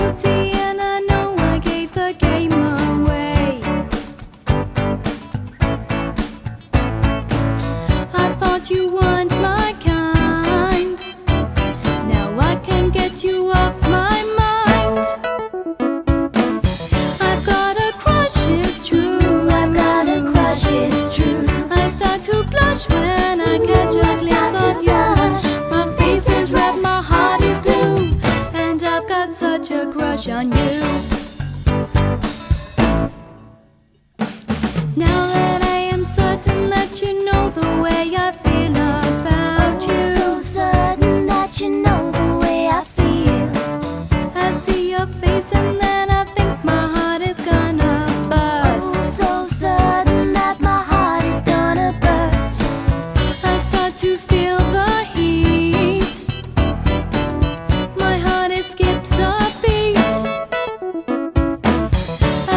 guilty and I know I gave the game away. I thought you weren't my kind. Now I can't get you off my mind. I've got a crush, it's true. I've got a crush, it's true. I start to blush when I catch a glimpse of yours. My face is red, my heart is blue, and I've got such a crush on you. Now that I am certain that you know the way I feel about you, So certain that you know the way I feel. I see your face and then I think my heart is gonna burst. So certain that my heart is gonna burst. I start to feel the heat. My heart it skips a beat.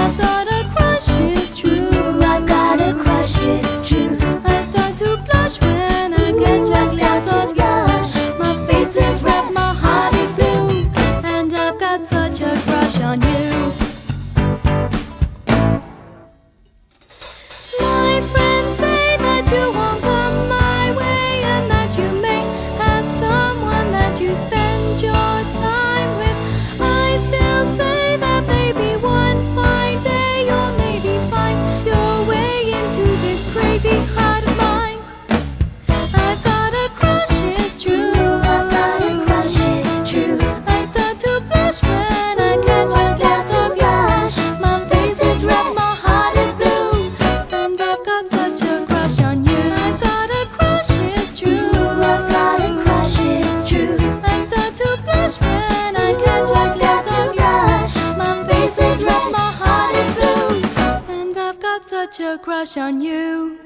I've got a crush, it's true. I've got a crush, it's true. I start to blush when I catch a glimpse of yours. My face is red, my heart is blue, and I've got such a crush on you. My friends say that you won't come my way, and that you may have someone that you spend your time with. I still say that maybe one fine day you'll maybe find your way into this crazy heart of mine. I've got a crush, it's true. I've got a crush, it's true. I start to blush when I catch a glimpse of yours. My face is red, my heart is blue, and I've got such a crush on you. I've got a crush, it's true. I've got a crush, it's true. I start to blush when I catch a glimpse of yours. My face is red, my heart is blue, and I've got such a crush on you.